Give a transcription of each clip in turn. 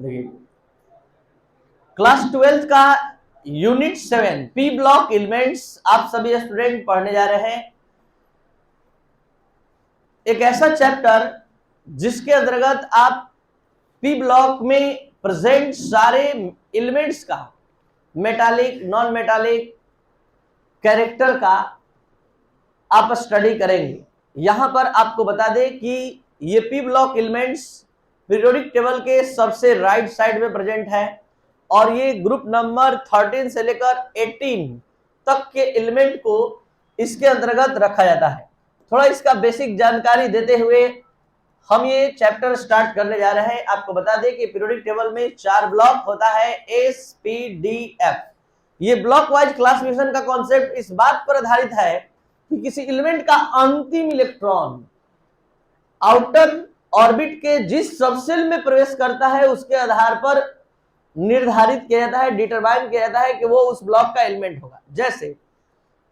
देखिए, class 12th का unit 7 P block elements आप सभी स्टूडेंट पढ़ने जा रहे हैं। एक ऐसा चैप्टर जिसके अंतर्गत आप पी ब्लॉक में प्रेजेंट सारे एलिमेंट्स का मेटालिक, नॉन मेटालिक, कैरेक्टर का आप स्टडी करेंगे। यहां पर आपको बता दें कि ये P block elements periodic table के सबसे राइट साइड में प्रेजेंट है और ये ग्रुप नंबर 13 से लेकर 18 तक के एलिमेंट को इसके अंतर्गत रखा जाता है। थोड़ा इसका बेसिक जानकारी देते हुए हम ये चैप्टर स्टार्ट करने जा रहे हैं। आपको बता दें कि पीरियोडिक टेबल में 4 ब्लॉक होता है, एस पी डी एफ। ये ब्लॉक वाइज क्लासिफिकेशन का कॉन्सेप्ट इस बात पर आधारित है कि किसी एलिमेंट का अंतिम इलेक्ट्रॉन आउटर ऑर्बिट के जिस सबसेल में प्रवेश करता है उसके आधार पर निर्धारित किया जाता है, डिटरमाइन किया जाता है कि वो उस ब्लॉक का एलिमेंट होगा। जैसे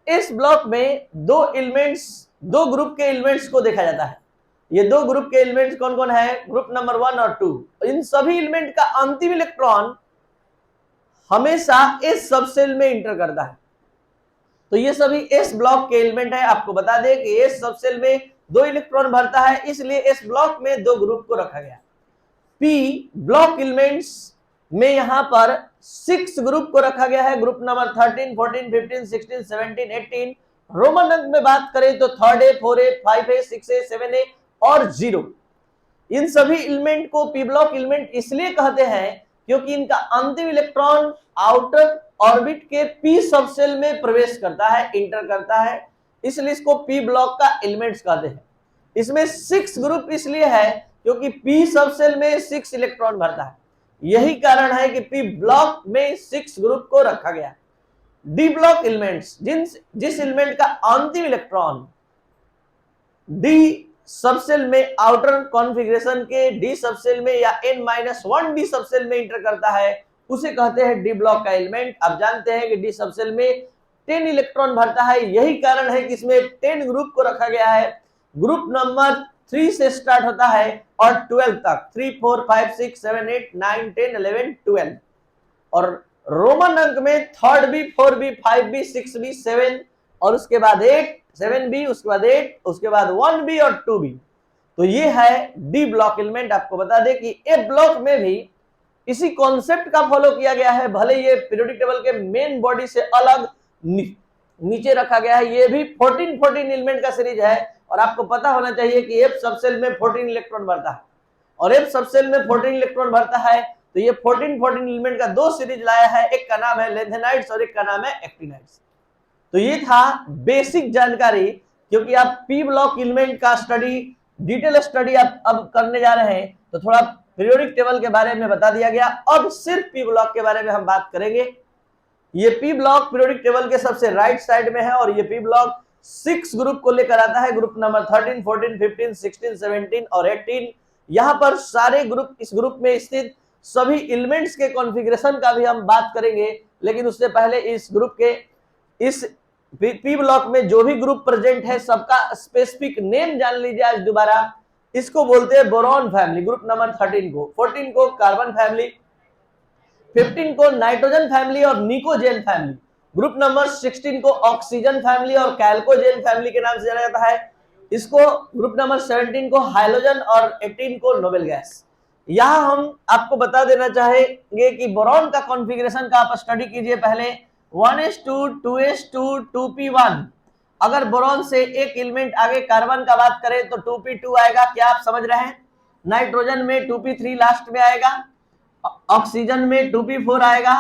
इस ब्लॉक में दो ग्रुप के एलिमेंट्स को देखा जाता है। ये दो ग्रुप के एलिमेंट्स कौन कौन है? ग्रुप नंबर 1 और 2। इन सभी एलिमेंट का अंतिम इलेक्ट्रॉन हमेशा इस सबसेल में इंटर करता है। तो ये सभी एस ब्लॉक के एलिमेंट है। आपको बता दें कि एस सबसेल में 2 इलेक्ट्रॉन भरता है, इसलिए एस ब्लॉक में 2 ग्रुप को रखा गया। पी ब्लॉक एलिमेंट्स में यहां पर 6 ग्रुप को रखा गया है। Group number 13, 14, 15, 16, 17, 18। रोमन अंक में बात करें तो 3A, 4A, 5A, 6A, 7A और 0। इन सभी एलिमेंट को पी ब्लॉक एलिमेंट इसलिए कहते हैं क्योंकि इनका अंतिम इलेक्ट्रॉन आउटर ऑर्बिट के पी सबसेल में प्रवेश करता है, इंटर करता है, इसलिए इसको पी ब्लॉक का एलिमेंट्स कहते हैं। इसमें 6 ग्रुप इसलिए है क्योंकि पी सबसेल में 6 इलेक्ट्रॉन भरता है। यही कारण है कि पी ब्लॉक में 6 ग्रुप को रखा गया। डी ब्लॉक एलिमेंट्स जिस एलिमेंट का अंतिम इलेक्ट्रॉन डी सबसेल में आउटर कॉन्फ़िगरेशन के डी सबसेल में या n-1 डी सबसेल में इंटर करता है उसे कहते हैं डी ब्लॉक का एलिमेंट। आप जानते हैं कि डी सबसेल में 10 इलेक्ट्रॉन भरता है, यही कारण है कि इसमें 10 ग्रुप को रखा गया है। ग्रुप नंबर 3 से स्टार्ट होता है और 12 तक, 3, 4, 5, 6, 7, 8, 9, 10, 11, 12। और रोमन अंक में 3B, 4B, 5B, 6B, 7 और उसके बाद 8, 7B, उसके बाद 8, उसके बाद 1B और 2B। तो ये है डी ब्लॉक एलिमेंट। आपको बता दें कि ए ब्लॉक में भी इसी कॉन्सेप्ट का फॉलो किया गया है, भले ये पीरियोडिक टेबल के मेन बॉडी से अलग नीचे रखा गया है। ये भी 14 एलिमेंट का सीरीज है और आपको पता होना चाहिए कि एफ सबसेल में 14 इलेक्ट्रॉन भरता है और एफ सबसेल में 14 इलेक्ट्रॉन भरता है। तो ये 14 एलिमेंट का 2 सीरीज लाया है, एक का नाम है लेंथेनाइड्स और एक का नाम है एक्टिनाइड्स। तो ये था बेसिक जानकारी, क्योंकि आप पी ब्लॉक एलिमेंट का स्टडी, डिटेल स्टडी आप अब करने जा रहे हैं तो थोड़ा पीरियोडिक टेबल के बारे में बता दिया गया। अब सिर्फ पी ब्लॉक के बारे में हम बात करेंगे। ये पी ब्लॉक पीरियोडिक टेबल के सबसे राइट साइड में है और ये पी ब्लॉक 6 ग्रुप को लेकर आता है। ग्रुप नंबर 13, 14, 15, 16, 17 और 18। यहां पर सारे ग्रुप, इस ग्रुप में स्थित सभी एलिमेंट्स के कॉन्फ़िगरेशन का भी हम बात करेंगे, लेकिन उससे पहले इस ग्रुप के, इस पी ब्लॉक में जो भी ग्रुप प्रेजेंट है सबका स्पेसिफिक नेम जान लीजिए आज दोबारा। इसको बोलते हैं बोरॉन फैमिली। ग्रुप नंबर 13 को, 14 को कार्बन फैमिली, 15 को नाइट्रोजन फैमिली और निकोजेन फैमिली। ग्रुप नंबर 16 को ऑक्सीजन फैमिली और कैल्कोजेन फैमिली के नाम से जाना जाता है। इसको ग्रुप नंबर 17 को हाइड्रोजन और 18 को नोबेल गैस। यहां हम आपको बता देना चाहेंगे कि बोरॉन का कॉन्फ़िगरेशन का आप स्टडी कीजिए पहले। 1s2, 2s2, 2p1। अगर बोरॉन से एक एलिमेंट आगे कार्बन का बात करें तो 2p2 आएगा, क्या आप समझ रहे हैं? नाइट्रोजन में 2p3 लास्ट में आएगा, ऑक्सीजन में 2p4 आएगा,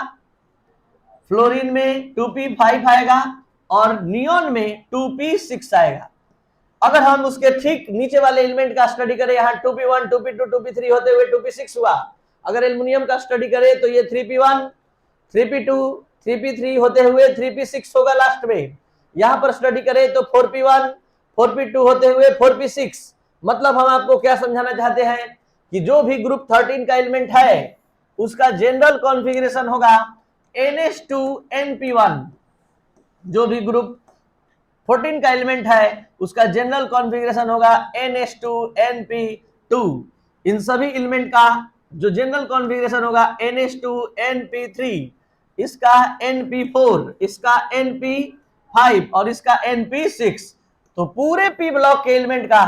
फ्लोरीन में 2p5 आएगा और नियोन में 2p6 आएगा। अगर हम उसके ठीक नीचे वाले एलिमेंट का स्टडी करें, यहाँ 2p1, 2p2, 2p3 होते हुए 2p6 हुआ। अगर एल्युमिनियम का स्टडी करें तो ये 3p1, 3p2, 3p3 होते हुए 3p6 होगा लास्ट में। यहां पर स्टडी करें तो 4p1, 4p2 होते हुए 4p6। मतलब हम आपको क्या समझाना चाहते हैं कि जो भी ग्रुप 13 का एलिमेंट है उसका जनरल कॉन्फ़िगरेशन होगा NH2NP1। जो भी ग्रुप 14 का एलिमेंट है उसका जनरल कॉन्फ़िगरेशन होगा NH2NP2। इन सभी एलिमेंट का जो जनरल कॉन्फ़िगरेशन होगा NH2 NP3, इसका NP4, इसका NP5 और इसका NP6। तो पूरे पी ब्लॉक के एलिमेंट का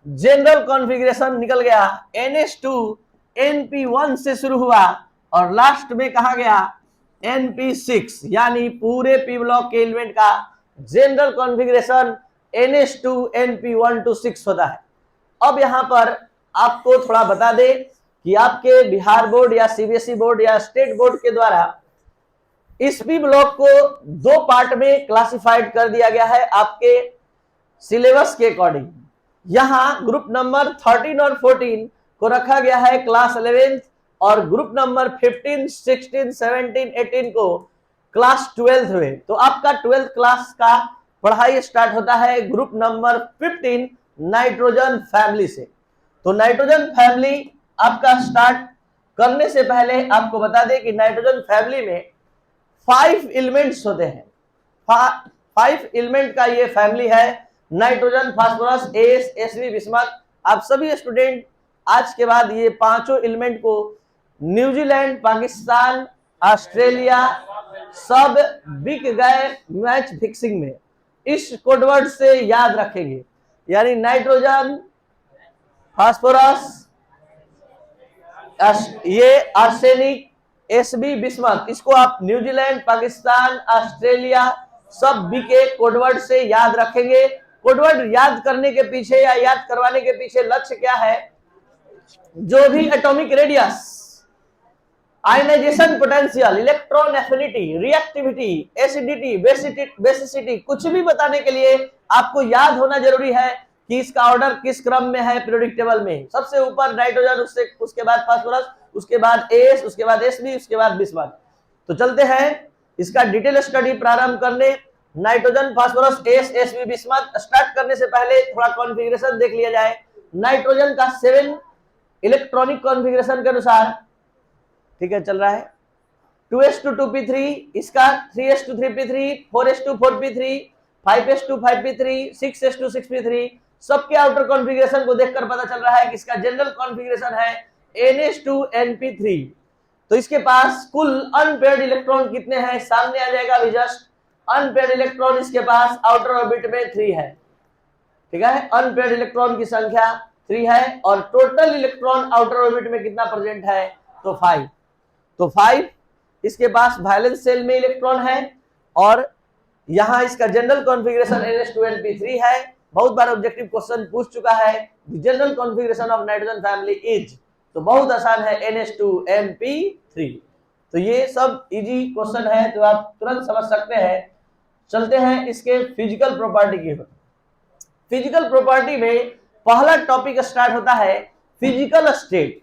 जनरल कॉन्फ़िगरेशन निकल गया। NH2 NP1 से शुरू हुआ और लास्ट में कहा गया NP6, यानी पूरे पी ब्लॉक के एलिमेंट का general configuration NH2 NP1 to 6 होता है। अब यहां पर आपको थोड़ा बता दे कि आपके बिहार बोर्ड या सीबीएसई बोर्ड या स्टेट बोर्ड के द्वारा इस पी ब्लॉक को दो पार्ट में क्लासिफाइड कर दिया गया है आपके सिलेबस के अकॉर्डिंग। यहां ग्रुप नंबर 13 और 14 को रखा गया है क्लास 11 और ग्रुप नंबर 15, 16, 17, 18 को क्लास 12 में। तो आपका 12th क्लास का पढ़ाई स्टार्ट होता है ग्रुप नंबर 15 नाइट्रोजन फैमिली से। तो नाइट्रोजन फैमिली आपका स्टार्ट करने से पहले आपको बता दें कि नाइट्रोजन फैमिली में 5 एलिमेंट्स होते हैं। 5 एलिमेंट का ये फैमिली है, nitrogen, phosphorus, As, Sb, bismuth. आप सभी स्टूडेंट आज के बाद ये पांचों एलिमेंट को न्यूजीलैंड, पाकिस्तान, ऑस्ट्रेलिया सब बिक गए मैच फिक्सिंग में, इस कोडवर्ड से याद रखेंगे। यानी नाइट्रोजन, फास्फोरस, ये आर्सेनिक, एसबी, बिस्मथ, इसको आप न्यूजीलैंड, पाकिस्तान, ऑस्ट्रेलिया सब बी के कोडवर्ड से याद रखेंगे। कोडवर्ड याद करने के पीछे या याद करवाने के पीछे लक्ष्य क्या है? जो भी atomic radius, ionization potential, electron affinity, reactivity, acidity, basicity, कुछ भी बताने के लिए आपको याद होना जरूरी है कि इसका ऑर्डर किस क्रम में है पीरियोडिक टेबल में। सबसे ऊपर नाइट्रोजन, उसके बाद फास्फोरस, उसके बाद एस, उसके बाद एसबी, उसके बाद बिस्मथ। तो चलते हैं इसका डिटेल स्टडी प्रारंभ करने। Nitrogen, phosphorus, As, Sb, bismuth start करने से पहले थोड़ा कॉन्फ़िगरेशन देख लिया जाए। नाइट्रोजन का 7 इलेक्ट्रॉनिक कॉन्फ़िगरेशन के अनुसार, ठीक है, चल रहा है 2s2 2p3, इसका 3s2 3p3, 4s2 4p3, 5s2 5p3, 6s2 6p3, सबके आउटर कॉन्फ़िगरेशन को देखकर पता चल रहा है कि इसका जनरल कॉन्फ़िगरेशन है NH2 NP3। तो इसके पास कुल अनपेयर्ड इलेक्ट्रॉन कितने हैं सामने आ जाएगा अभी जस्ट। अनपेयर्ड इलेक्ट्रॉन इसके पास आउटर ऑर्बिट में 3 है, ठीक है, अनपेयर्ड इलेक्ट्रॉन की संख्या 3 है और टोटल इलेक्ट्रॉन आउटर ऑर्बिट में कितना प्रेजेंट है? तो 5। तो 5 इसके पास वैलेंस सेल में इलेक्ट्रॉन है और यहां इसका जनरल कॉन्फ़िगरेशन NH2 NP3 है। बहुत बार ऑब्जेक्टिव क्वेश्चन पूछ चुका है general configuration of nitrogen family is, तो बहुत आसान है NH2 NP3। तो ये सब इजी क्वेश्चन है तो आप तुरंत समझ सकते हैं। चलते हैं इसके फिजिकल प्रॉपर्टी की। फिजिकल प्रॉपर्टी में पहला टॉपिक स्टार्ट होता है फिजिकल स्टेट।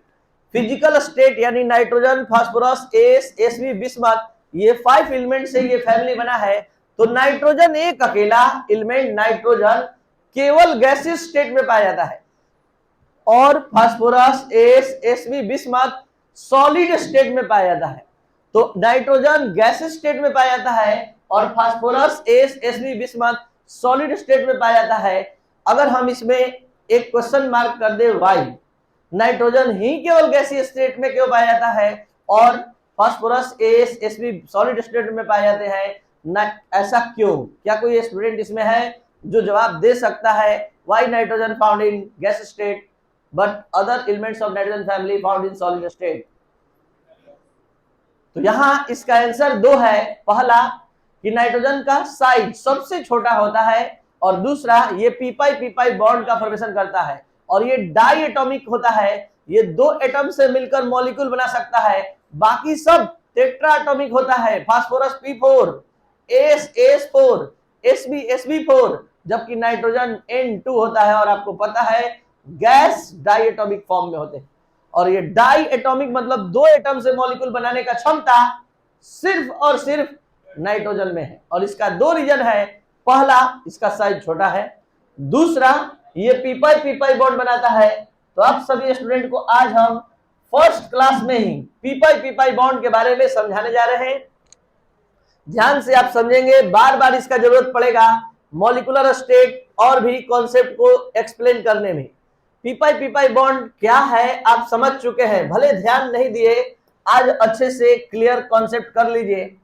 फिजिकल स्टेट यानी nitrogen, phosphorus, As, Sb, bismuth, ये 5 एलिमेंट से ये फैमिली बना है। तो नाइट्रोजन एक अकेला एलिमेंट, नाइट्रोजन केवल गैसियस स्टेट में पाया जाता है और phosphorus, As, Sb, bismuth solid state में पाया जाता है। तो नाइट्रोजन गैसियस स्टेट में पाया जाता है और phosphorus, As, Sb, bismuth solid state में पाया जाता है। अगर हम इसमें एक क्वेश्चन मार्क कर दे वाई, नाइट्रोजन ही केवल गैसीय स्टेट में क्यों पाया जाता है और phosphorus, As, SB solid state में पाए जाते हैं, ऐसा क्यों? क्या कोई स्टूडेंट इसमें है जो जवाब दे सकता है? Why nitrogen found in gas state but other elements of nitrogen family found in solid state? तो यहां इसका आंसर 2 है। पहला कि नाइट्रोजन का साइज सबसे छोटा होता है और दूसरा ये पी बॉन्ड का फॉर्मेशन करता है और ये डाई एटॉमिक होता है, ये 2 एटम से मिलकर मॉलिक्यूल बना सकता है। बाकी सब टेट्रा एटॉमिक होता है, phosphorus P4, S S4, SB SB4, जबकि नाइट्रोजन N2 होता है और आपको पता है गैस डाई एटॉमिक फॉर्म में होते हैं। और ये डाई एटॉमिक मतलब 2 एटम से मॉलिक्यूल बनाने का क्षमता सिर्फ और सिर्फ नाइट्रोजन में है और इसका 2 रीजन है। पहला, इसका साइज छोटा है, दूसरा ये पी बॉन्ड बनाता है। तो आप सभी स्टूडेंट को आज हम फर्स्ट क्लास में ही पी बॉन्ड के बारे में समझाने जा रहे हैं। ध्यान से आप समझेंगे, बार बार इसका जरूरत पड़ेगा मॉलिक्यूलर स्टेट और भी कॉन्सेप्ट को एक्सप्लेन करने में। पी पाई बॉन्ड क्या है आप समझ चुके हैं, भले ध्यान नहीं दिए, आज अच्छे से क्लियर कॉन्सेप्ट कर लीजिए।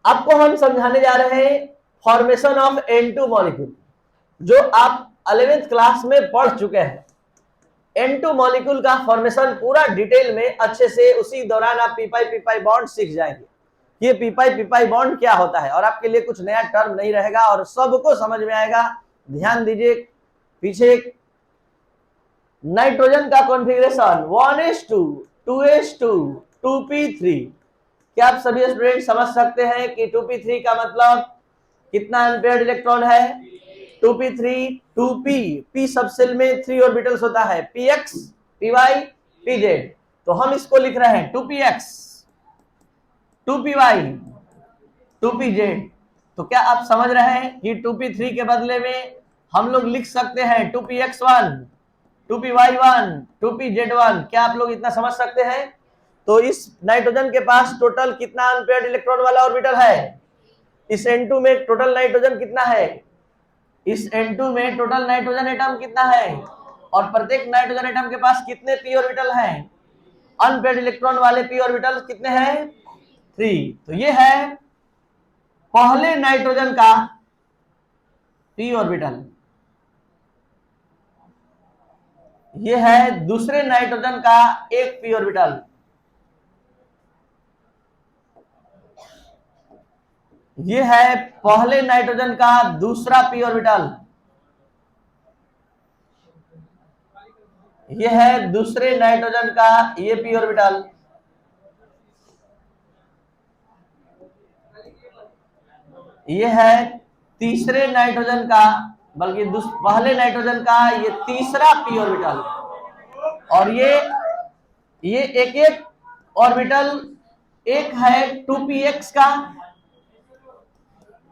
आपको हम समझाने जा रहे हैं फॉर्मेशन ऑफ N2 मॉलिक्यूल, जो आप 11th क्लास में पढ़ चुके हैं। N2 मॉलिक्यूल का फॉर्मेशन पूरा डिटेल में अच्छे से उसी दौरान आप पी पाई बॉन्ड सीख जाएंगे। ये पी पाई बॉन्ड क्या होता है, और आपके लिए कुछ नया टर्म नहीं रहेगा और सबको समझ में आएगा। ध्यान दीजिए, पीछे नाइट्रोजन का कॉन्फ़िगरेशन 1s2 2s2 2p3। क्या आप सभी स्टूडेंट समझ सकते हैं कि 2p3 का मतलब कितना अनपेयर्ड इलेक्ट्रॉन है? 2p3 2p, p सबसेल में 3 ऑर्बिटल्स होता है, px py pz। तो हम इसको लिख रहे हैं 2px 2py 2pz। तो क्या आप समझ रहे हैं कि 2p3 के बदले में हम लोग लिख सकते हैं 2px1 2py1 2pz1। क्या आप लोग इतना समझ सकते हैं? तो इस नाइट्रोजन के पास टोटल कितना अनपेयर्ड इलेक्ट्रॉन वाला ऑर्बिटल है? इस N2 में टोटल नाइट्रोजन कितना है? इस N2 में टोटल नाइट्रोजन एटम कितना है? और प्रत्येक नाइट्रोजन एटम के पास कितने p ऑर्बिटल हैं? अनपेयर्ड इलेक्ट्रॉन वाले p ऑर्बिटल कितने हैं? 3। तो ये है पहले नाइट्रोजन का p ऑर्बिटल, ये है दूसरे नाइट्रोजन का एक p ऑर्बिटल, ये है पहले नाइट्रोजन का दूसरा p ऑर्बिटल, ये है दूसरे नाइट्रोजन का ये p ऑर्बिटल, ये है तीसरे नाइट्रोजन का, बल्कि पहले नाइट्रोजन का ये तीसरा p ऑर्बिटल, और ये एक एक ऑर्बिटल, एक है 2px का,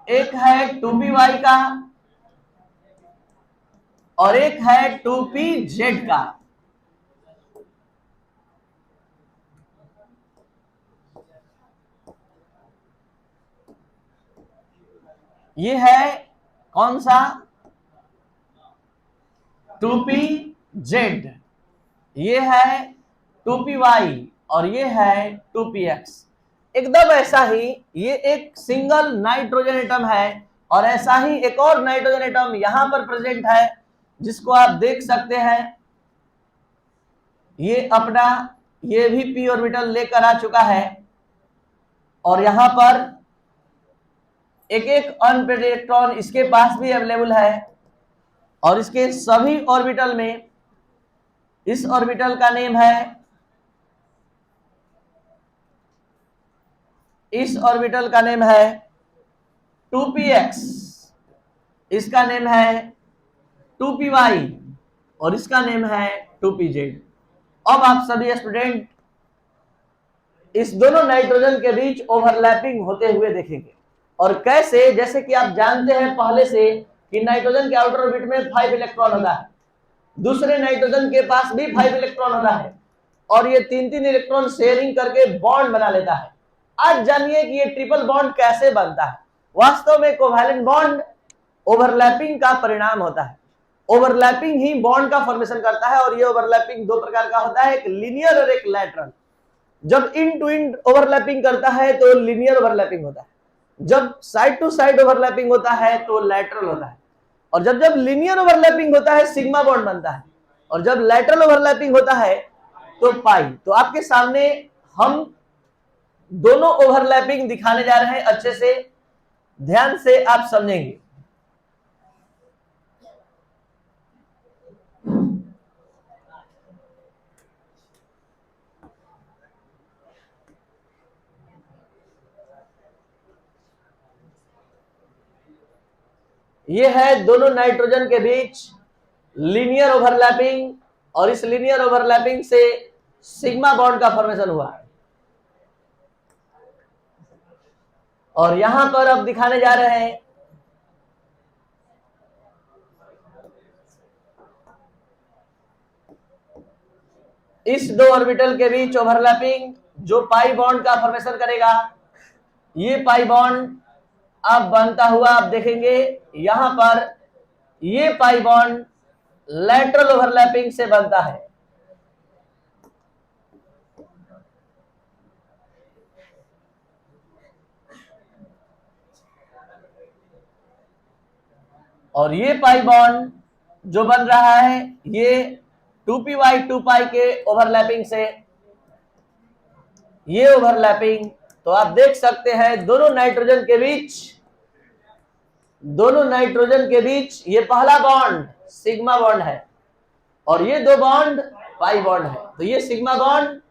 एक है 2py का, और एक है 2pz का। ये है कौन सा? 2pz, ये है 2py, और ये है 2px। एकदम ऐसा ही ये एक सिंगल नाइट्रोजन एटम है, और ऐसा ही एक और नाइट्रोजन एटम यहां पर प्रेजेंट है, जिसको आप देख सकते हैं। ये अपना ये भी p ऑर्बिटल लेकर आ चुका है, और यहां पर एक एक अनपेयर्ड इलेक्ट्रॉन इसके पास भी अवेलेबल है, और इसके सभी ऑर्बिटल में इस ऑर्बिटल का नेम है, इस ऑर्बिटल का नेम है 2px, इसका नेम है 2py, और इसका नेम है 2pz। अब आप सभी स्टूडेंट इस दोनों नाइट्रोजन के बीच ओवरलैपिंग होते हुए देखेंगे। और कैसे? जैसे कि आप जानते हैं पहले से कि नाइट्रोजन के आउटर ऑर्बिट में 5 इलेक्ट्रॉन होता है, दूसरे नाइट्रोजन के पास भी 5 इलेक्ट्रॉन होता है, और ये 3-3 इलेक्ट्रॉन शेयरिंग करके बॉन्ड बना लेता है। आज जानिए कि ये ट्रिपल बॉन्ड कैसे बनता है। वास्तव में कोवैलेंट बॉन्ड ओवरलैपिंग का परिणाम होता है। ओवरलैपिंग ही बॉन्ड का फॉर्मेशन करता है, और ये ओवरलैपिंग दो प्रकार का होता है, एक लीनियर और एक लैटरल। जब इन टू इन ओवरलैपिंग करता है तो लीनियर ओवरलैपिंग होता है, जब साइड टू साइड ओवरलैपिंग होता है तो लैटरल होता है, और जब जब लीनियर ओवरलैपिंग होता है सिग्मा बॉन्ड बनता है, और जब लैटरल ओवरलैपिंग होता है तो पाई। तो आपके सामने हम दोनों ओवरलैपिंग दिखाने जा रहे हैं, अच्छे से ध्यान से आप समझेंगे। ये है दोनों नाइट्रोजन के बीच लीनियर ओवरलैपिंग, और इस लीनियर ओवरलैपिंग से सिग्मा बॉन्ड का फॉर्मेशन हुआ है। और यहां पर अब दिखाने जा रहे हैं इस दो ऑर्बिटल के बीच ओवरलैपिंग, जो पाई बॉन्ड का फॉर्मेशन करेगा। ये पाई बॉन्ड अब बनता हुआ आप देखेंगे, यहां पर ये पाई बॉन्ड लैटरल ओवरलैपिंग से बनता है। और ये पाई बॉन्ड जो बन रहा है ये 2p/2 के ओवरलैपिंग से, ये ओवरलैपिंग, तो आप देख सकते हैं दोनों नाइट्रोजन के बीच ये पहला बॉन्ड सिग्मा बॉन्ड है और ये दो बॉन्ड पाई बॉन्ड है। तो ये सिग्मा बॉन्ड,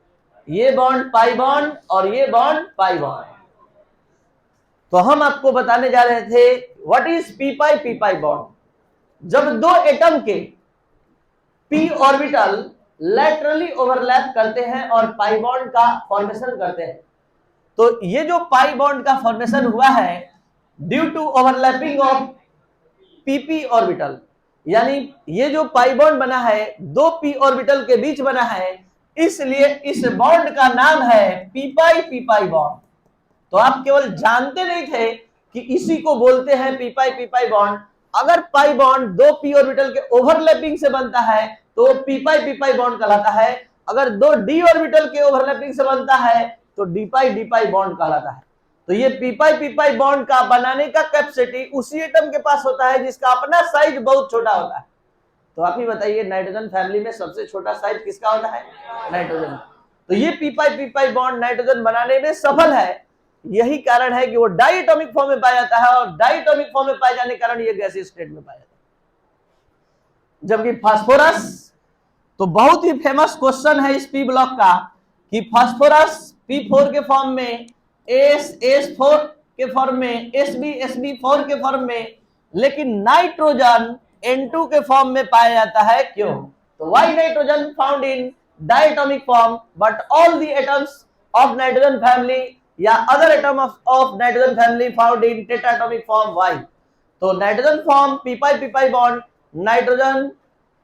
ये बॉन्ड पाई बॉन्ड और ये बॉन्ड पाई बॉन्ड। तो हम आपको बताने जा रहे थे what is P pi bond. जब दो एटम के p ऑर्बिटल लैटरली ओवरलैप करते हैं और पाई बॉन्ड का फॉर्मेशन करते हैं, तो ये जो पाई बॉन्ड का फॉर्मेशन हुआ है due to overlapping of pp orbital, यानी ये जो पाई बॉन्ड बना है दो p ऑर्बिटल के बीच बना है, इसलिए इस बॉन्ड का नाम है p पाई बॉन्ड। तो आप केवल जानते नहीं थे कि इसी को बोलते हैं p पाई बॉन्ड। अगर पाई बॉन्ड दो p ऑर्बिटल के ओवरलैपिंग से बनता है तो p पाई बॉन्ड कहलाता है। अगर दो d ऑर्बिटल के ओवरलैपिंग से बनता है तो d पाई बॉन्ड कहलाता है। तो ये p पाई बॉन्ड का बनाने का कैपेसिटी उसी एटम के पास होता है जिसका अपना साइज बहुत छोटा होता है। तो आप ही बताइए नाइट्रोजन फैमिली में सबसे छोटा साइज किसका होता है? नाइट्रोजन। तो ये p पाई बॉन्ड नाइट्रोजन बनाने में सफल है, यही कारण है कि वो डाइएटॉमिक फॉर्म में पाया जाता है और डाइएटॉमिक फॉर्म में पाए जाने के कारण ये गैसीय स्टेट में पाया जाता है। जबकि फास्फोरस, तो बहुत ही फेमस क्वेश्चन है इस पी ब्लॉक का कि फास्फोरस P4 के फॉर्म में, S4 के फॉर्म में, Sb4 के फॉर्म में, लेकिन नाइट्रोजन N2 के फॉर्म में पाया जाता है। क्यों? तो why nitrogen found in diatomic form but all the atoms of nitrogen family या other atom of nitrogen family found in tetratomic form? Why? तो nitrogen form p pi bond, nitrogen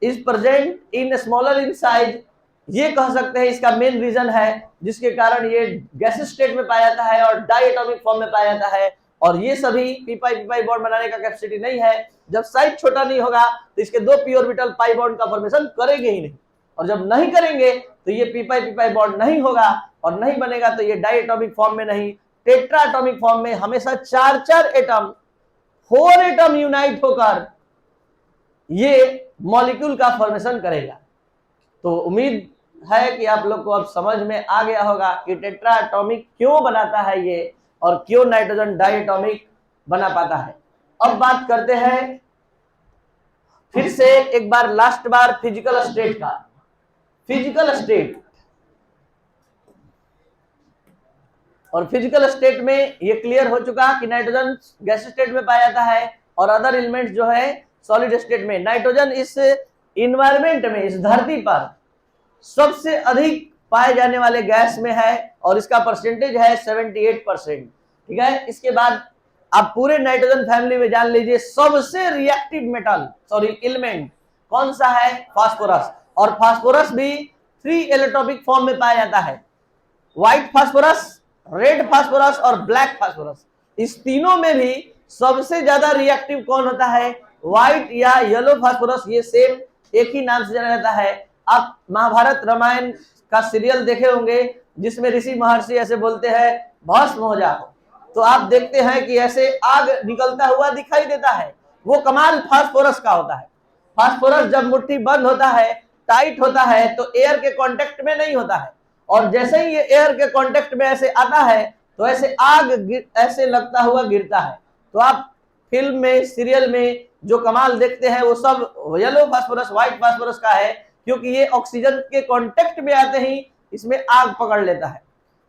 is present in smaller in size, ये कह सकते हैं इसका main reason है जिसके कारण ये गैसियस स्टेट में पाया जाता है और डाइएटॉमिक फॉर्म में पाया जाता है। और ये सभी p पाई बॉन्ड बनाने का कैपेसिटी नहीं है। जब साइज छोटा नहीं होगा तो इसके दो p ऑर्बिटल पाई बॉन्ड का फॉर्मेशन करेंगे ही नहीं, और जब नहीं करेंगे तो ये p पाई बॉन्ड नहीं होगा और नहीं बनेगा तो ये डाइएटॉमिक फॉर्म में नहीं, टेट्राटॉमिक फॉर्म में हमेशा 4 एटम, 4 एटम यूनाइट होकर ये मॉलिक्यूल का फॉर्मेशन करेगा। तो उम्मीद है कि आप लोग को अब समझ में आ गया होगा कि टेट्राटॉमिक क्यों बनाता है ये और क्यों नाइट्रोजन डाइएटॉमिक बना पाता है। अब बात करते हैं फिर से एक बार लास्ट बार फिजिकल स्टेट का। फिजिकल स्टेट, और फिजिकल स्टेट में ये क्लियर हो चुका कि नाइट्रोजन गैस स्टेट में पाया जाता है और अदर एलिमेंट्स जो है सॉलिड स्टेट में। नाइट्रोजन इस इन्वायरमेंट में, इस धरती पर सबसे अधिक पाए जाने वाले गैस में है और इसका परसेंटेज है 78%। ठीक है, इसके बाद आप पूरे नाइट्रोजन फैमिली में जान लीजिए सबसे रिएक्टिव मेटल, सॉरी एलिमेंट कौन सा है? फास्फोरस। और फास्फोरस भी 3 एलोटॉपिक फॉर्म में पाया जाता है, व्हाइट फास्फोरस, रेड फास्फोरस और ब्लैक फास्फोरस। इस तीनों में भी सबसे ज्यादा रिएक्टिव कौन होता है? व्हाइट या येलो फास्फोरस। ये सेम एक ही नाम से जाना जाता है। आप महाभारत रामायण का सीरियल देखे होंगे जिसमें ऋषि महर्षि ऐसे बोलते हैं भस्म हो जाओ, तो आप देखते हैं कि ऐसे आग निकलता हुआ दिखाई देता है, वो कमाल फास्फोरस का होता है। फास्फोरस जब मुट्ठी बंद होता है, टाइट होता है, तो एयर के कांटेक्ट में नहीं होता है, और जैसे ही ये एयर के कांटेक्ट में ऐसे आता है तो ऐसे आग ऐसे लगता हुआ गिरता है। तो आप फिल्म में, सीरियल में जो कमाल देखते हैं वो सब येलो फास्फोरस, व्हाइट फास्फोरस का है, क्योंकि ये ऑक्सीजन के कांटेक्ट में आते ही इसमें आग पकड़ लेता है।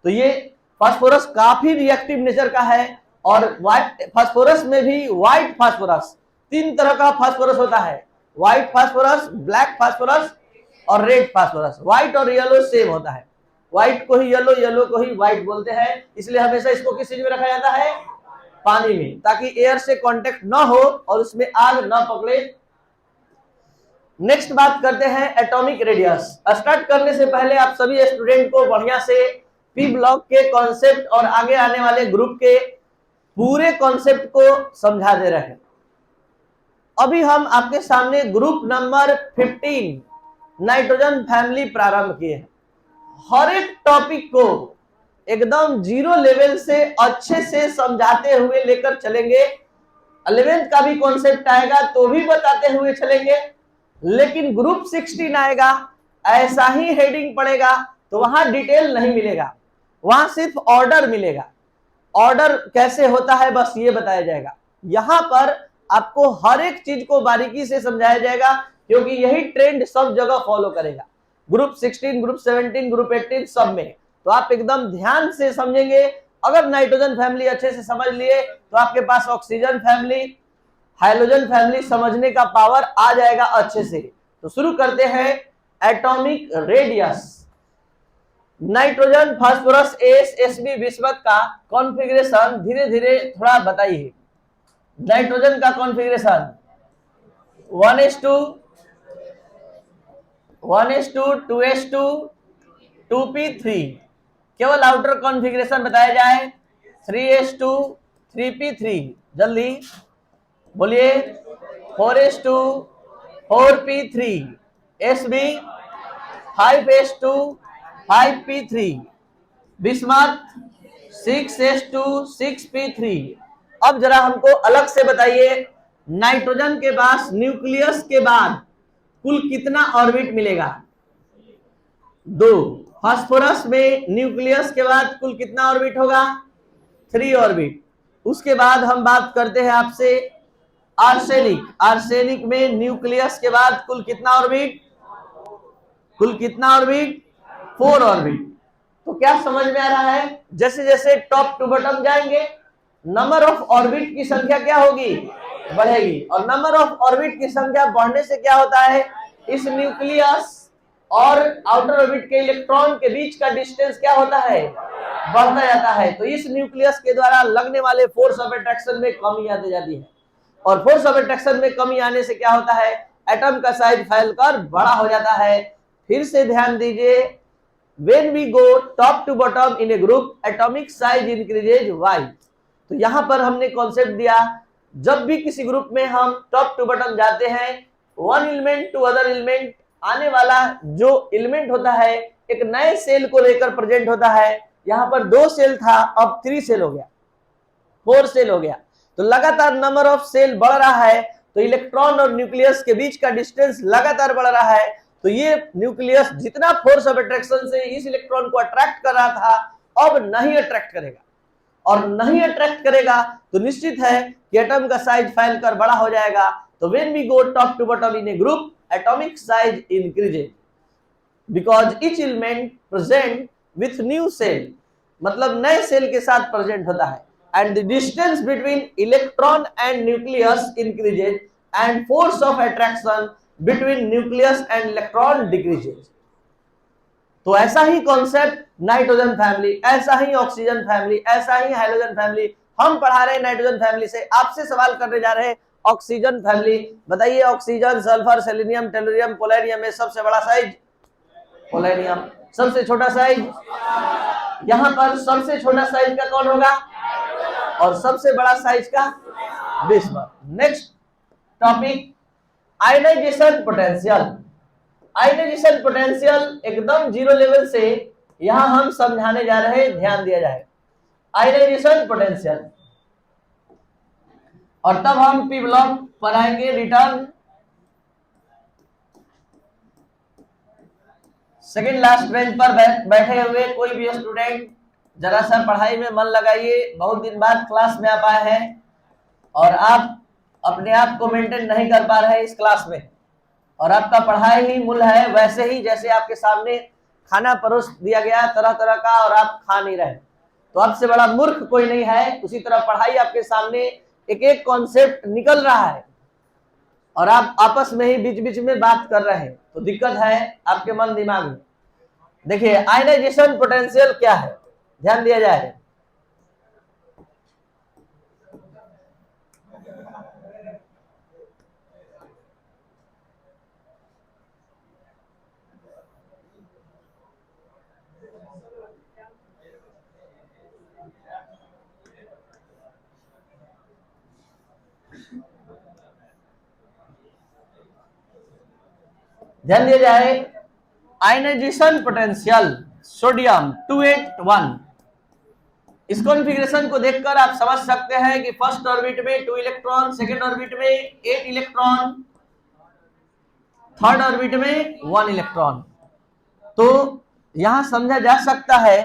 तो ये फास्फोरस काफी रिएक्टिव नेचर का है। और व्हाइट फास्फोरस में भी व्हाइट फास्फोरस, 3 तरह का फास्फोरस होता है, व्हाइट फास्फोरस, ब्लैक फास्फोरस और रेड फास्फोरस। व्हाइट और येलो सेम होता है, व्हाइट को ही येलो, येलो को ही व्हाइट बोलते हैं। इसलिए हमेशा इसको किस चीज में रखा जाता है? पानी में, ताकि एयर से कांटेक्ट ना हो और उसमें आग ना पकड़े। नेक्स्ट बात करते हैं एटॉमिक रेडियस। स्टार्ट करने से पहले आप सभी स्टूडेंट को बढ़िया से पी ब्लॉक के कॉन्सेप्ट और आगे आने वाले ग्रुप के पूरे कॉन्सेप्ट को समझा दे रहे हैं। अभी हम आपके सामने ग्रुप नंबर 15 नाइट्रोजन फैमिली प्रारंभ किए हैं। हर एक टॉपिक को एकदम जीरो लेवल से अच्छे से समझाते हुए लेकर चलेंगे। 11th का भी कॉन्सेप्ट आएगा तो भी बताते हुए चलेंगे, लेकिन ग्रुप 16 आएगा, ऐसा ही हेडिंग पड़ेगा तो वहां डिटेल नहीं मिलेगा, वहां सिर्फ ऑर्डर मिलेगा। ऑर्डर कैसे होता है बस ये बताया जाएगा। यहां पर आपको हर एक चीज को बारीकी से समझाया जाएगा, क्योंकि यही ट्रेंड सब जगह फॉलो करेगा। ग्रुप 16, ग्रुप 17, ग्रुप 18 सब में। तो आप एकदम ध्यान से समझेंगे। अगर नाइट्रोजन फैमिली अच्छे से समझ लिए तो आपके पास ऑक्सीजन फैमिली, हाइड्रोजन फैमिली समझने का पावर आ जाएगा अच्छे से। तो शुरू करते हैं। Atomic radius, nitrogen, phosphorus, As, Sb, bismuth का कॉन्फ़िगरेशन धीरे धीरे थोड़ा बताइए। नाइट्रोजन का configuration 1s2, 1s2, 2s2, 2p3। केवल आउटर कॉन्फ़िगरेशन बताया जाए। 3s2, 3p3, जल्दी बोलिए। 4s2, 4p3, sb 5s2, 5p3, bismuth 6s2, 6p3। अब जरा हमको अलग से बताइए, नाइट्रोजन के पास न्यूक्लियस के बाद कुल कितना ऑर्बिट मिलेगा? 2। फास्फोरस में न्यूक्लियस के बाद कुल कितना ऑर्बिट होगा? 3 ऑर्बिट। उसके बाद हम बात करते हैं आपसे आर्सेनिक। आर्सेनिक में न्यूक्लियस के बाद कुल कितना ऑर्बिट? कुल कितना ऑर्बिट? 4 ऑर्बिट। तो क्या समझ में आ रहा है? जैसे जैसे टॉप टू बॉटम जाएंगे, नंबर ऑफ ऑर्बिट की संख्या क्या होगी? बढ़ेगी। और नंबर ऑफ ऑर्बिट की संख्या बढ़ने से क्या होता है? इस न्यूक्लियस और आउटर ऑर्बिट के इलेक्ट्रॉन के बीच का डिस्टेंस क्या होता है? बढ़ता जाता है। तो इस न्यूक्लियस के द्वारा लगने वाले फोर्स ऑफ अट्रैक्शन में कमी आती जाती है, और फोर्स ऑफ अट्रैक्शन में कमी आने से क्या होता है? एटम का साइज फैलकर बड़ा हो जाता है। फिर से ध्यान दीजिए, when we go top to bottom in a group, atomic size increases y। तो यहां पर हमने कॉन्सेप्ट दिया, जब भी किसी ग्रुप में हम टॉप टू बॉटम जाते हैं, one element to other element, आने वाला जो एलिमेंट होता है एक नए सेल को लेकर प्रेजेंट होता है। यहां पर 2 सेल था, अब 3 सेल हो गया, 4 सेल हो गया। तो लगातार नंबर ऑफ सेल बढ़ रहा है, तो इलेक्ट्रॉन और न्यूक्लियस के बीच का डिस्टेंस लगातार बढ़ रहा है। तो ये न्यूक्लियस जितना फोर्स ऑफ अट्रैक्शन से इस इलेक्ट्रॉन को अट्रैक्ट कर रहा था, अब नहीं अट्रैक्ट करेगा। और नहीं अट्रैक्ट करेगा तो निश्चित है कि एटम का साइज फैलकर बड़ा हो जाएगा। तो when we go top to bottom in a group, atomic size increases because each element present with new shell, मतलब नए सेल के साथ प्रेजेंट होता है। And the distance between electron and nucleus increases and force of attraction between nucleus and electron decreases. तो ऐसा ही concept nitrogen family, ऐसा ही oxygen family, ऐसा ही हाइड्रोजन फैमिली हम पढ़ा रहे हैं। नाइट्रोजन फैमिली से आपसे सवाल करने जा रहे हैं ऑक्सीजन फैमिली। बताइए, ऑक्सीजन, सल्फर, सेलेनियम, टेलुरियम, पोलेरियम में सबसे बड़ा साइज पोलेरियम, सबसे छोटा साइज, यहां पर सबसे छोटा साइज का कौन होगा? और सबसे बड़ा साइज का bismuth. Next topic, ionization potential. Ionization potential एकदम जीरो लेवल से यहां हम समझाने जा रहे हैं, ध्यान दिया जाए। आयनाइजेशन पोटेंशियल, और तब हम पी ब्लॉक पर आएंगे रिटर्न। सेकंड लास्ट बेंच पर बैठे हुए कोई भी स्टूडेंट जरा सा पढ़ाई में मन लगाइए। बहुत दिन बाद क्लास में आ पाए हैं और आप अपने आप को मेंटेन नहीं कर पा रहे हैं इस क्लास में, और आपका पढ़ाई ही मूल है, वैसे ही जैसे आपके सामने खाना परोस दिया गया तरह तरह का और आप खा नहीं रहे। तो आपसे बड़ा मूर्ख कोई नहीं है। उसी तरह पढ़ाई आपके सामने एक एक कॉन्सेप्ट निकल रहा है और आप आपस में ही बीच बीच में बात कर रहे हैं, तो दिक्कत है आपके मन दिमाग में। देखिए, आयनाइजेशन पोटेंशियल क्या है, ध्यान दिया जाए। ध्यान दिया जाए, आयनाइजेशन पोटेंशियल सोडियम 281, इस कॉन्फ़िगरेशन को देखकर आप समझ सकते हैं कि फर्स्ट ऑर्बिट में 2 इलेक्ट्रॉन, सेकेंड ऑर्बिट में 8 इलेक्ट्रॉन, थर्ड ऑर्बिट में 1 इलेक्ट्रॉन। तो यहां समझा जा सकता है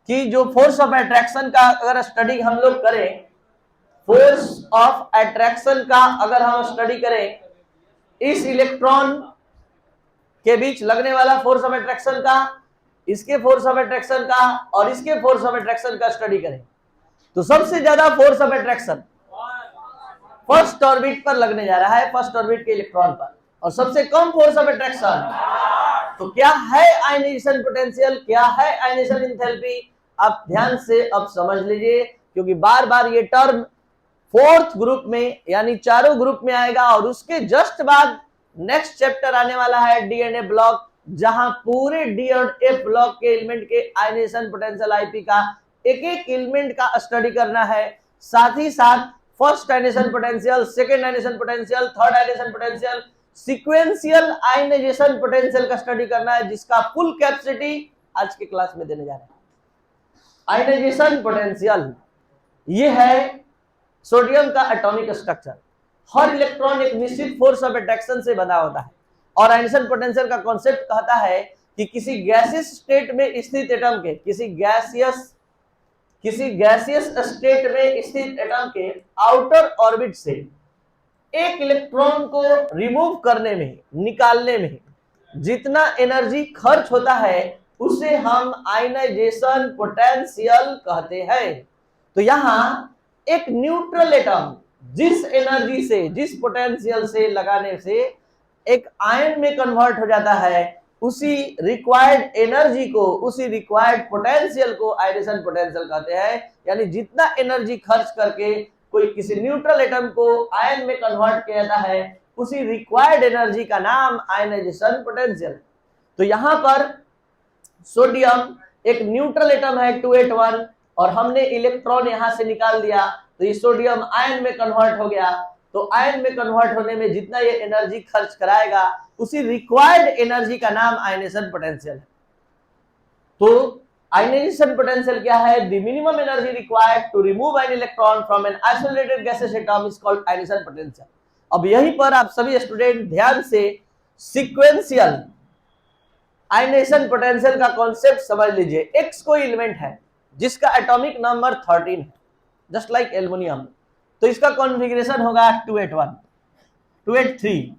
कि जो फोर्स ऑफ अट्रैक्शन का अगर स्टडी हम लोग करें, फोर्स ऑफ अट्रैक्शन का अगर हम स्टडी करें, इस इलेक्ट्रॉन के बीच लगने वाला फोर्स ऑफ अट्रैक्शन का, इसके फोर्स ऑफ अट्रैक्शन का और इसके फोर्स ऑफ अट्रैक्शन का स्टडी करें, तो सबसे ज्यादा force of attraction first orbit पर लगने जा रहा है, फर्स्ट ऑर्बिट के इलेक्ट्रॉन पर, और सबसे कम फोर्स ऑफ अट्रैक्शन। तो क्या है आयनाइजेशन पोटेंशियल, क्या है आयनाइजेशन एंथैल्पी, आप ध्यान से अब समझ लीजिए, क्योंकि बार बार ये टर्म फोर्थ ग्रुप में यानी चारों ग्रुप में आएगा, और उसके जस्ट बाद नेक्स्ट चैप्टर आने वाला है डी एंड ए ब्लॉक, जहां पूरे डी और एफ ब्लॉक के एलिमेंट के आयनाइजेशन पोटेंशियल आईपी का एक एक एलिमेंट का स्टडी करना है। साथ ही साथ first ionization potential, second ionization potential, third ionization potential, sequential ionization potential का स्टडी करना है, जिसका फुल कैपेसिटी आज के क्लास में देने जा रहे हैं। आयनाइजेशन पोटेंशियल ये है सोडियम का एटॉमिक स्ट्रक्चर। हर इलेक्ट्रॉन एक निश्चित फोर्स ऑफ अट्रैक्शन से बना होता है, और आयनाइजेशन पोटेंशियल का कॉन्सेप्ट कहता है कि किसी गैसियस स्टेट में स्थित एटम के, किसी गैसियस स्टेट में स्थित एटम के आउटर ऑर्बिट से एक इलेक्ट्रॉन को रिमूव करने में, निकालने में जितना एनर्जी खर्च होता है उसे हम आयनाइजेशन पोटेंशियल कहते हैं। तो यहां एक न्यूट्रल एटम जिस एनर्जी से, जिस पोटेंशियल से लगाने से एक आयन में कन्वर्ट हो जाता है, उसी रिक्वायर्ड एनर्जी को, उसी रिक्वायर्ड पोटेंशियल को आयनाइजेशन पोटेंशियल कहते हैं। यानी जितना एनर्जी खर्च करके कोई किसी न्यूट्रल एटम को आयन में कन्वर्ट किया जाता है, उसी रिक्वायर्ड एनर्जी का नाम आयनाइजेशन पोटेंशियल। तो यहां पर सोडियम एक न्यूट्रल एटम है 281, और हमने इलेक्ट्रॉन यहां से निकाल दिया, तो ये सोडियम आयन में कन्वर्ट हो गया। तो आयन में कन्वर्ट होने में जितना ये एनर्जी खर्च कराएगा, उसी रिक्वायर्ड एनर्जी का नाम आयनाइजेशन पोटेंशियल है। तो आयनाइजेशन पोटेंशियल क्या है? The minimum energy required to remove an electron from an isolated gaseous atom is called ionization potential. अब यहीं पर आप सभी स्टूडेंट ध्यान से सीक्वेंशियल आयनाइजेशन पोटेंशियल का कॉन्सेप्ट समझ लीजिए। एक्स कोई एलिमेंट है जिसका एटॉमिक नंबर 13 है, जस्ट लाइक एल्युमिनियम, तो इसका कॉन्फ़िगरेशन होगा 281, 283,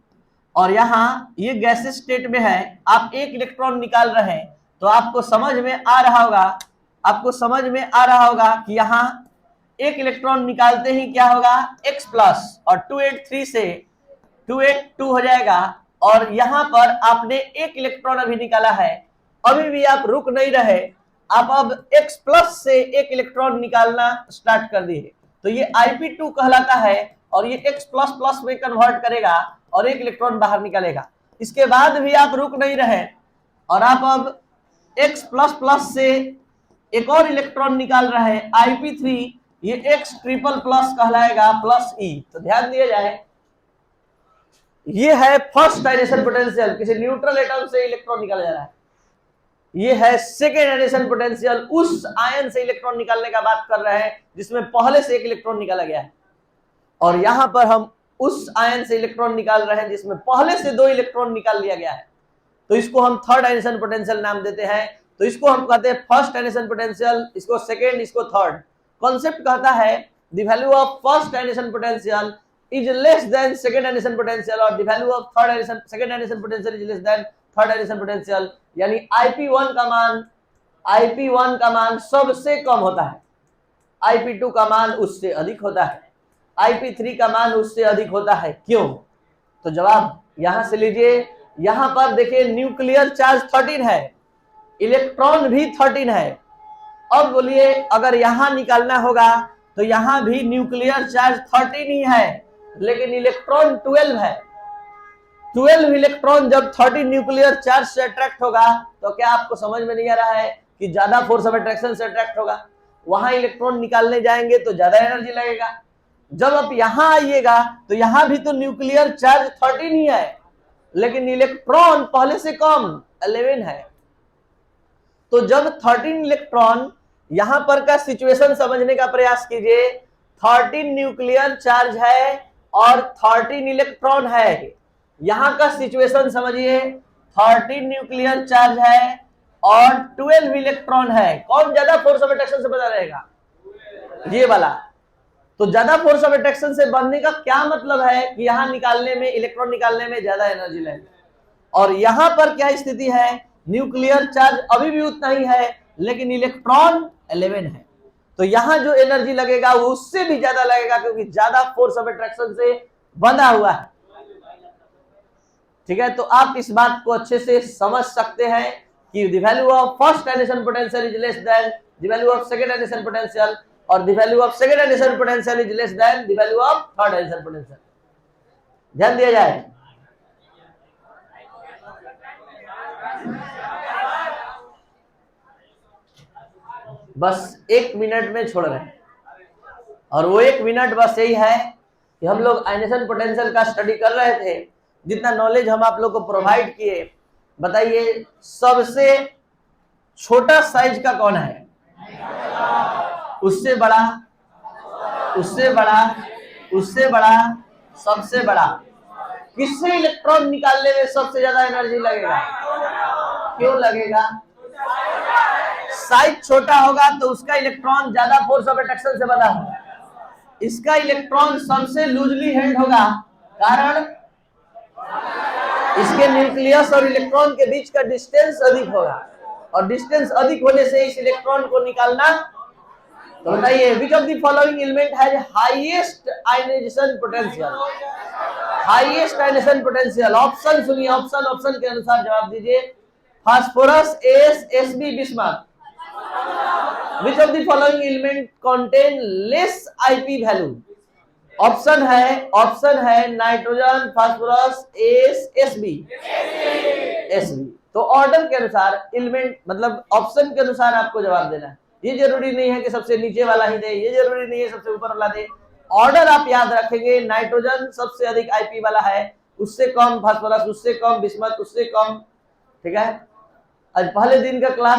और यहाँ ये गैसियस स्टेट में है। आप एक इलेक्ट्रॉन निकाल रहे हैं, तो आपको समझ में आ रहा होगा, कि यहाँ एक इलेक्ट्रॉन निकालते ही क्या होगा, x प्लस, और 283 से 282 हो जाएगा। और यहाँ पर आपने एक इलेक्ट्रॉन अभी निकाला है, अभी भी आप रुक नहीं रहे, आप अब x प्लस से एक इलेक्ट्रॉन निकालना स्टार्ट कर दिए, तो ये IP2 कहलाता है, और ये x प्लस प्लस में कन्वर्ट करेगा और एक इलेक्ट्रॉन बाहर निकालेगा। इसके बाद भी आप रुक नहीं रहे, और आप अब x प्लस प्लस से एक और इलेक्ट्रॉन निकाल रहे हैं IP3, ये x ट्रिपल प्लस कहलाएगा प्लस E। तो ध्यान दिया जाए, ये है फर्स्ट आयनाइजेशन पोटेंशियल, किसी न्यूट्रल एटम से इलेक्ट्रॉन निकाला जा रहा है। ये है सेकेंड आयनाइजेशन पोटेंशियल, उस आयन से इलेक्ट्रॉन निकालने का बात कर रहे हैं जिसमें पहले से एक इलेक्ट्रॉन निकाला गया है, और यहां पर हम उस आयन से इलेक्ट्रॉन निकाल रहे हैं जिसमें पहले से 2 इलेक्ट्रॉन निकाल लिया गया है। तो इसको हम थर्ड आयनाइजेशन पोटेंशियल नाम देते हैं। तो इसको हम कहते हैं फर्स्ट आयनाइजेशन पोटेंशियल, इसको सेकेंड, इसको थर्ड। कॉन्सेप्ट कहता है the value of first ionization potential is less than second ionisation potential, और the value of third ionisation, second ionisation potential is less than third ionization potential. यानी IP1 का मान सबसे कम होता है, IP2 का मान उससे अधिक होता है, IP3 का मान उससे अधिक होता है। क्यों? तो जवाब यहां से लीजिए। यहां पर देखिए न्यूक्लियर चार्ज 13 है, इलेक्ट्रॉन भी 13 है। अब बोलिए अगर यहां निकालना होगा तो यहां भी न्यूक्लियर चार्ज 13 ही है, लेकिन इलेक्ट्रॉन 12 है। 12 इलेक्ट्रॉन जब 13 न्यूक्लियर चार्ज से अट्रैक्ट होगा, तो क्या आपको समझ में नहीं आ रहा है कि ज्यादा फोर्स ऑफ अट्रैक्शन से अट्रैक्ट होगा? वहां इलेक्ट्रॉन निकालने जाएंगे तो ज्यादा एनर्जी लगेगा। जब आप यहां आइएगा तो यहां भी तो न्यूक्लियर चार्ज 13 ही है, लेकिन इलेक्ट्रॉन पहले से कम 11 है। तो जब 13 इलेक्ट्रॉन, यहां पर का सिचुएशन समझने का प्रयास कीजिए। 13 न्यूक्लियर चार्ज है और 13 इलेक्ट्रॉन है। यहां का सिचुएशन समझिए, 13 न्यूक्लियर चार्ज है और 12 इलेक्ट्रॉन है। कौन ज्यादा फोर्स ऑफ अट्रैक्शन से बना रहेगा? ये वाला। तो ज्यादा फोर्स ऑफ अट्रैक्शन से बनने का क्या मतलब है कि यहां निकालने में, इलेक्ट्रॉन निकालने में ज्यादा एनर्जी लगेगी। और यहां पर क्या स्थिति है? न्यूक्लियर चार्ज अभी भी उतना ही है, लेकिन इलेक्ट्रॉन 11 है। तो यहां जो एनर्जी लगेगा वो उससे भी ज्यादा लगेगा, क्योंकि ज्यादा फोर्स ऑफ अट्रैक्शन से बंधा हुआ है। ठीक है, तो आप इस बात को अच्छे से समझ सकते हैं कि the value of first addition potential is less than the value of second addition potential, और the value of second addition potential is less than the value of third addition potential. ध्यान दिया जाए। बस 1 मिनट में छोड़ रहे हैं, और वो 1 मिनट बस यही है कि हम लोग आयनेशन पोटेंशियल का स्टडी कर रहे थे। जितना नॉलेज हम आप लोग को प्रोवाइड किए, बताइए सबसे छोटा साइज का कौन है? उससे बड़ा, उससे बड़ा, उससे बड़ा, सबसे बड़ा। किससे इलेक्ट्रॉन निकालने में सबसे ज्यादा एनर्जी लगेगा? क्यों लगेगा? साइज छोटा होगा तो उसका इलेक्ट्रॉन ज्यादा फोर्स ऑफ अट्रैक्शन से बना होगा। इसका इलेक्ट्रॉन सबसे लूजली हैंड होगा, कारण इसके न्यूक्लियस और इलेक्ट्रॉन के बीच का डिस्टेंस अधिक होगा, और डिस्टेंस अधिक होने से इस इलेक्ट्रॉन को निकालना। तो बताइए, which of the following element has highest ionization potential? Highest ionization potential, option सुनिए, ऑप्शन के अनुसार जवाब दीजिए। Phosphorus, As, Sb, bismuth. Which of the following element contain less IP value? Option है नाइट्रोजन, फास्फोरस, एस, एसबी। तो order के अनुसार element, मतलब ऑप्शन के अनुसार आपको जवाब देना है। ये जरूरी नहीं है कि सबसे नीचे वाला ही दे, ये जरूरी नहीं है सबसे ऊपर वाला दे। ऑर्डर आप याद रखेंगे। नाइट्रोजन सबसे अधिक आईपी वाला है, उससे कम फास्फोरस, उससे कम बिस्मथ, उससे कम। ठीक है, आज पहले दिन का क्लास